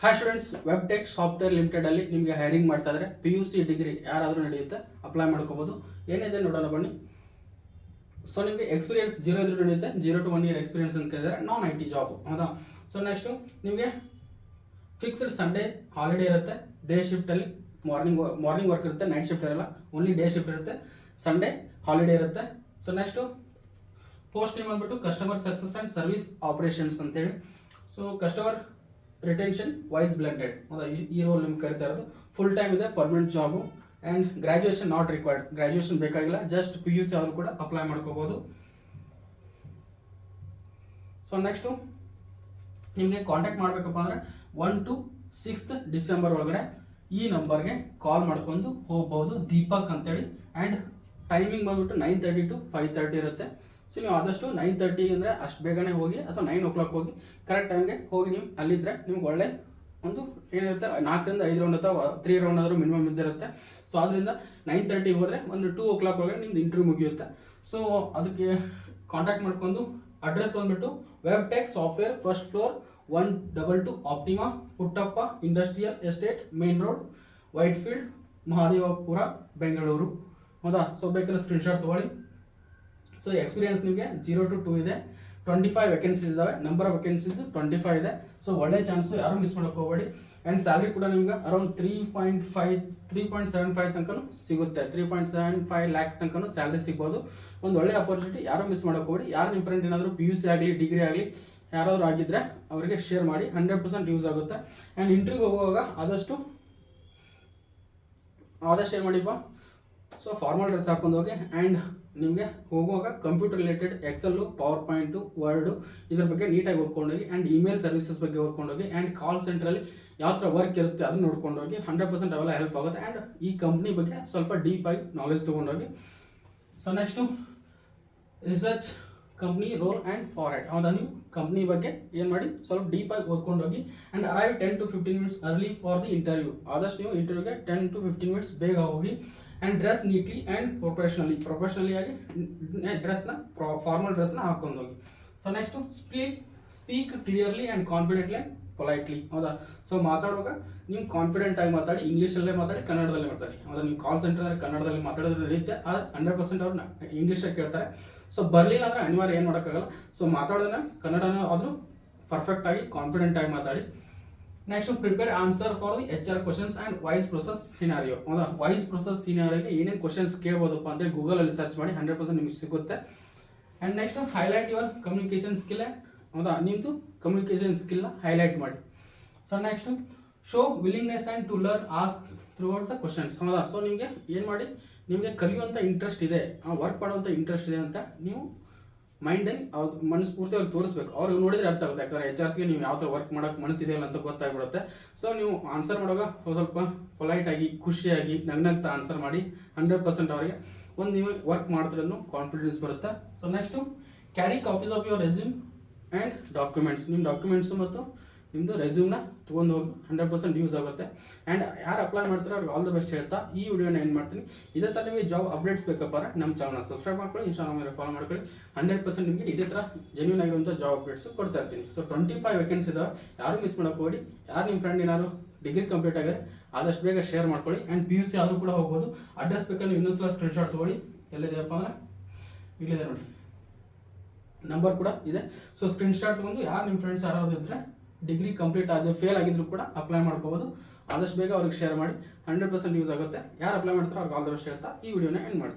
Hi students, web tech software ಲಿಮಿಟೆಡಲ್ಲಿ ನಿಮಗೆ hiring ಮಾಡ್ತಾ ಇದ್ದಾರೆ. PUC ಡಿಗ್ರಿ ಯಾರಾದರೂ ನಡೆಯುತ್ತೆ, ಅಪ್ಲೈ ಮಾಡ್ಕೋಬೋದು. ಏನಿದೆ ನೋಡೋಣ ಬನ್ನಿ. ಸೊ ನಿಮಗೆ ಎಕ್ಸ್ಪೀರಿಯನ್ಸ್ 0 ಇದ್ರೂ ನಡೆಯುತ್ತೆ. 0 to 1 year ಎಕ್ಸ್ಪೀರಿಯನ್ಸ್ ಅಂತ ಕೇಳಿದರೆ ನಾನ್ IT ಜಾಬ್, ಹೌದಾ. ಸೊ ನೆಕ್ಸ್ಟು ನಿಮಗೆ ಫಿಕ್ಸ್ಡ್ ಸಂಡೇ ಹಾಲಿಡೇ ಇರುತ್ತೆ. ಡೇ ಶಿಫ್ಟಲ್ಲಿ ಮಾರ್ನಿಂಗ್ ವರ್ಕ್ ಇರುತ್ತೆ, ನೈಟ್ ಶಿಫ್ಟ್ ಇರಲ್ಲ, ಓನ್ಲಿ ಡೇ ಶಿಫ್ಟ್ ಇರುತ್ತೆ. ಸಂಡೇ ಹಾಲಿಡೇ ಇರುತ್ತೆ. ಸೊ ನೆಕ್ಸ್ಟು ಪೋಸ್ಟ್ ನೇಮ್ ಬಂದ್ಬಿಟ್ಟು customer success and service operations ಅಂತೇಳಿ. So customer retention voice blended, ಹೌದಾ. ಈ ರೋಲ್ ನಿಮ್ಗೆ ಕರಿತಾ ಇರೋದು. ಫುಲ್ ಟೈಮ್ ಇದೆ, permanent job. And graduation not required, graduation ಬೇಕಾಗಿಲ್ಲ, ಜಸ್ಟ್ PUC ಅವರು ಕೂಡ ಅಪ್ಲೈ ಮಾಡ್ಕೋಬೋದು. ಸೊ ನೆಕ್ಸ್ಟು ನಿಮಗೆ ಕಾಂಟ್ಯಾಕ್ಟ್ ಮಾಡಬೇಕಪ್ಪ ಅಂದರೆ 1 to 6th ಡಿಸೆಂಬರ್ ಒಳಗಡೆ ಈ ನಂಬರ್ಗೆ ಕಾಲ್ ಮಾಡ್ಕೊಂಡು ಹೋಗ್ಬೋದು, ದೀಪಕ್ ಅಂತೇಳಿ. ಆ್ಯಂಡ್ ಟೈಮಿಂಗ್ ಬಂದ್ಬಿಟ್ಟು 9:30 to 5:30 ಇರುತ್ತೆ. ಸೊ ನೀವು ಆದಷ್ಟು 9:30 ಅಂದರೆ ಅಷ್ಟು ಬೇಗನೆ ಹೋಗಿ, ಅಥವಾ 9 o'clock ಹೋಗಿ, ಕರೆಕ್ಟ್ ಟೈಮ್ಗೆ ಹೋಗಿ ನೀವು ಅಲ್ಲಿದ್ದರೆ ನಿಮ್ಗೆ ಒಳ್ಳೆ ಒಂದು ಏನಿರುತ್ತೆ 4ರಿಂದ 5 ರೌಂಡ್ ಅಥವಾ 3 ರೌಂಡ್ ಆದರೂ ಮಿನಿಮಮ್ ಇದ್ದಿರುತ್ತೆ. ಸೊ ಅದರಿಂದ 9:30 ಹೋದರೆ ಒಂದು 2 o'clock ಒಳಗೆ ನಿಮ್ದು ಇಂಟರ್ವ್ಯೂ ಮುಗಿಯುತ್ತೆ. ಸೊ ಅದಕ್ಕೆ ಕಾಂಟ್ಯಾಕ್ಟ್ ಮಾಡ್ಕೊಂಡು ಅಡ್ರೆಸ್ ಬಂದ್ಬಿಟ್ಟು web tech software, first floor, 122 Optima, Puttappa industrial estate, main road, Whitefield, Mahadevapura, Bengaluru, ಹೌದಾ. ಸೊ ಬೇಕಾದ್ರೆ ಸ್ಕ್ರೀನ್ಶಾಟ್ ತೊಗೊಳ್ಳಿ. ಸೊ ಎಕ್ಸ್ಪೀರಿಯನ್ಸ್ ನಿಮಗೆ 0 to 2 ಇದೆ. 25 ವೇಕೆನ್ಸೀಸ್ ಇದಾವೆ. ನಂಬರ್ ಆಫ್ ವೇಕೆನ್ಸೀಸ್ 25 ಇದೆ. ಸೊ ಒಳ್ಳೆ ಚಾನ್ಸು, ಯಾರು ಮಿಸ್ ಮಾಡೋಕೆ ಹೋಗಬೇಡಿ. ಆ್ಯಂಡ್ ಸ್ಯಾಲ್ರಿ ಕೂಡ ನಿಮ್ಗೆ ಅರೌಂಡ್ 3.75 ತನಕ ಸಿಗುತ್ತೆ. 3.75 lakh ತನಕ ಸ್ಯಾಲ್ರಿ ಸಿಗ್ಬೋದು. ಒಂದು ಒಳ್ಳೆ ಅಪರ್ಚುನಿಟಿ, ಯಾರು ಮಿಸ್ ಮಾಡೋಕೆ ಹೋಗಬೇಡಿ. ಯಾರು ನಿಮ್ಮ ಫ್ರೆಂಡ್ ಏನಾದರೂ PUC ಆಗಲಿ ಡಿಗ್ರಿ ಆಗಲಿ ಯಾರಾದರೂ ಆಗಿದ್ದರೆ ಅವರಿಗೆ ಶೇರ್ ಮಾಡಿ, 100% ಯೂಸ್ ಆಗುತ್ತೆ. ಆ್ಯಂಡ್ ಇಂಟರ್ವ್ಯೂ ಹೋಗುವಾಗ ಆದಷ್ಟು ಏನು ಮಾಡಿಪ್ಪ, ಸೊ ಫಾರ್ಮಲ್ ಡ್ರೆಸ್ ಹಾಕೊಂಡು ಹೋಗಿ. ಆ್ಯಂಡ್ ನಿಮಗೆ ಹೋಗುವಾಗ computer related XL, power point, word ಇದ್ರ ಬಗ್ಗೆ ನೀಟಾಗಿ ಓದ್ಕೊಂಡೋಗಿ. ಆ್ಯಂಡ್ ಇಮೇಲ್ ಸರ್ವಿಸಸ್ ಬಗ್ಗೆ ಓದ್ಕೊಂಡೋಗಿ. ಆ್ಯಂಡ್ ಕಾಲ್ ಸೆಂಟ್ರಲ್ಲಿ ಯಾವ ಥರ ವರ್ಕ್ ಇರುತ್ತೆ ಅದನ್ನು ನೋಡ್ಕೊಂಡೋಗಿ. 100% ಅವೆಲ್ಲ ಹೆಲ್ಪ್ ಆಗುತ್ತೆ. ಆ್ಯಂಡ್ ಈ ಕಂಪ್ನಿ ಬಗ್ಗೆ ಸ್ವಲ್ಪ ಡೀಪಾಗಿ ನಾಲೆಜ್ ತೊಗೊಂಡೋಗಿ. So next research company role and forehead, ಹೌದಾ. ನೀವು ಕಂಪ್ನಿ ಬಗ್ಗೆ ಏನು ಮಾಡಿ ಸ್ವಲ್ಪ ಡೀಪಾಗಿ ಓದ್ಕೊಂಡೋಗಿ. And arrive 10 to 15 minutes early for the interview. ಆದಷ್ಟು ನೀವು ಇಂಟರ್ವ್ಯೂಗೆ 10 to 15 minutes ಬೇಗ ಹೋಗಿ. And dress neatly and professionally ಆಗಿ ಡ್ರೆಸ್ನ ಫಾರ್ಮಲ್ ಡ್ರೆಸ್ನ ಹಾಕೊಂಡು ಹೋಗಿ. So next speak clearly and confidently and politely, ಹೌದಾ. ಸೊ ಮಾತಾಡುವಾಗ ನೀವು ಕಾನ್ಫಿಡೆಂಟ್ ಆಗಿ ಮಾತಾಡಿ, ಇಂಗ್ಲೀಷಲ್ಲೇ ಮಾತಾಡಿ, ಕನ್ನಡದಲ್ಲೇ ಮಾತಾಡಿ, ಹೌದಾ. ನೀವು ಕಾಲ್ ಸೆಂಟರ್ ಕನ್ನಡದಲ್ಲಿ ಮಾತಾಡೋದು ನಡೆಯುತ್ತೆ, ಆದರೆ 100% ಅವ್ರನ್ನ ಇಂಗ್ಲೀಷಾಗಿ ಕೇಳ್ತಾರೆ. ಸೊ ಬರಲಿಲ್ಲ ಅಂದರೆ ಅನಿವಾರ್ಯ, ಏನು ಮಾಡೋಕ್ಕಾಗಲ್ಲ. ಸೊ ಮಾತಾಡೋದನ್ನ ಕನ್ನಡನ ಆದರೂ ಪರ್ಫೆಕ್ಟಾಗಿ ಕಾನ್ಫಿಡೆಂಟಾಗಿ ಮಾತಾಡಿ. Next prepare answer for the HR questions and voice process scenario, ಹೌದಾ. ವಾಯ್ಸ್ ಪ್ರೊಸೆಸ್ ಸಿನಾರಿಯೋಗೆ ಏನೇನು ಕ್ವಶನ್ಸ್ ಕೇಳ್ಬೋದಪ್ಪ ಅಂತೇಳಿ ಗೂಗಲಲ್ಲಿ ಸರ್ಚ್ ಮಾಡಿ, 100% ನಿಮಗೆ ಸಿಗುತ್ತೆ. And next highlight your communication skill, ಹೌದಾ. ನಿಮ್ಮದು ಕಮ್ಯುನಿಕೇಷನ್ ಸ್ಕಿಲ್ನ ಹೈಲೈಟ್ ಮಾಡಿ. So next show willingness and to learn ask throughout the questions, ಹೌದಾ. ಸೊ ನಿಮಗೆ ಏನು ಮಾಡಿ, ನಿಮಗೆ ಕಲಿಯುವಂಥ ಇಂಟ್ರೆಸ್ಟ್ ಇದೆ, ವರ್ಕ್ ಮಾಡುವಂಥ ಇಂಟ್ರೆಸ್ಟ್ ಇದೆ ಅಂತ ನೀವು ಮೈಂಡಲ್ಲಿ ಅವ್ರು ಮನಸ್ಫೂರ್ತಿ ಅವ್ರಿಗೆ ತೋರಿಸ್ಬೇಕು. ಅವ್ರಿಗೆ ನೋಡಿದ್ರೆ ಅರ್ಥ ಆಗುತ್ತೆ. ಯಾಕಂದರೆ HRಸ್ಗೆ ನೀವು ಯಾವ ಥರ ವರ್ಕ್ ಮಾಡೋಕ್ಕೆ ಮನಸ್ಸಿದೆ ಇಲ್ಲ ಅಂತ ಗೊತ್ತಾಗ್ಬಿಡುತ್ತೆ. ಸೊ ನೀವು ಆನ್ಸರ್ ಮಾಡುವಾಗ ಸ್ವಲ್ಪ ಪೊಲೈಟಾಗಿ, ಖುಷಿಯಾಗಿ, ನಗ್ನಗ್ತಾ ಆನ್ಸರ್ ಮಾಡಿ. 100% ಅವರಿಗೆ ಒಂದು ನೀವು ವರ್ಕ್ ಮಾಡ್ತಿರೋದು ಕಾನ್ಫಿಡೆನ್ಸ್ ಬರುತ್ತೆ. So next carry copies of your resume and documents. ನಿಮ್ಮ ಡಾಕ್ಯುಮೆಂಟ್ಸು ಮತ್ತು ನಿಮ್ಮದು ರೆಸ್ಯೂಮ್ನ ತೊಗೊಂಡು ಹೋಗಿ, 100% ಯೂಸ್ ಆಗುತ್ತೆ. ಆ್ಯಂಡ್ ಯಾರು ಅಪ್ಲೈ ಮಾಡ್ತಾರೆ ಅವ್ರಿಗೆ ಆಲ್ ದ ಬೆಸ್ಟ್ ಹೇಳ್ತಾ ಈ ವಿಡಿಯೋನ ಏನು ಮಾಡ್ತೀನಿ. ಇದೇ ಥರ ನಿಮಗೆ ಜಾಬ್ ಅಪ್ಡೇಟ್ಸ್ ಬೇಕಪ್ಪ, ನಮ್ಮ ಚಾನಲ್ನ ಸಬ್ಸ್ಕ್ರೈಬ್ ಮಾಡ್ಕೊಳ್ಳಿ, ಇನ್ಸ್ಟಾಗ್ರಾಮ್ ಫಾಲೋ ಮಾಡ್ಕೊಳ್ಳಿ. 100% ನಿಮಗೆ ಇದೇ ಥರ ಜೆನ್ಯೂನ್ ಆಗಿರುವಂಥ ಜಾಬ್ ಅಪ್ಡೇಟ್ಸು ಕೊಡ್ತಾ ಇರ್ತೀನಿ. ಸೊ 25 ವೇಕೆನ್ಸಿ ಇದಾವೆ, ಯಾರು ಮಿಸ್ ಮಾಡೋಕೆ ಹೋಗಿ. ಯಾರು ನಿಮ್ಮ ಫ್ರೆಂಡ್ ಏನಾದ್ರು ಡಿಗ್ರಿ ಕಂಪ್ಲೀಟ್ ಆಗಿದೆ ಆದಷ್ಟು ಬೇಗ ಶೇರ್ ಮಾಡ್ಕೊಳ್ಳಿ. ಆ್ಯಂಡ್ PUC ಆದರೂ ಕೂಡ ಹೋಗ್ಬೋದು. ಅಡ್ರೆಸ್ ಬೇಕಾದ್ರೆ ನೀವು ಇನ್ನೊಂದ್ಸಲ ಸ್ಕ್ರೀನ್ಶಾಟ್ ತೊಗೊಳ್ಳಿ. ಎಲ್ಲಿದೆಯಪ್ಪ ಅಂದರೆ ಇಲ್ಲಿದೆ ನೋಡಿ, ನಂಬರ್ ಕೂಡ ಇದೆ. ಸೊ ಸ್ಕ್ರೀನ್ಶಾಟ್ ತೊಗೊಂಡು ಯಾರು ನಿಮ್ಮ ಫ್ರೆಂಡ್ಸ್ ಯಾರಾದ್ರು ಇದ್ದರೆ ಡಿಗ್ರಿ ಕಂಪ್ಲೀಟ್ ಆದ ಫೇಲ್ ಆಗಿದ್ರು ಕೂಡ ಅಪ್ಲೈ ಮಾಡ್ಬೋದು. ಆದಷ್ಟು ಬೇಗ ಅವ್ರಿಗೆ ಶೇರ್ ಮಾಡಿ, 100% ಯೂಸ್ ಆಗುತ್ತೆ. ಯಾರು ಅಪ್ಲೈ ಮಾಡ್ತಾರೋ ಅವ್ರಿಗೆ ಆಲ್ ದ ಬೆಸ್ಟ್ ಹೇಳ್ತಾ ಈ ವಿಡಿಯೋನ ಎಂಡ್ ಮಾಡ್ತಾರೆ.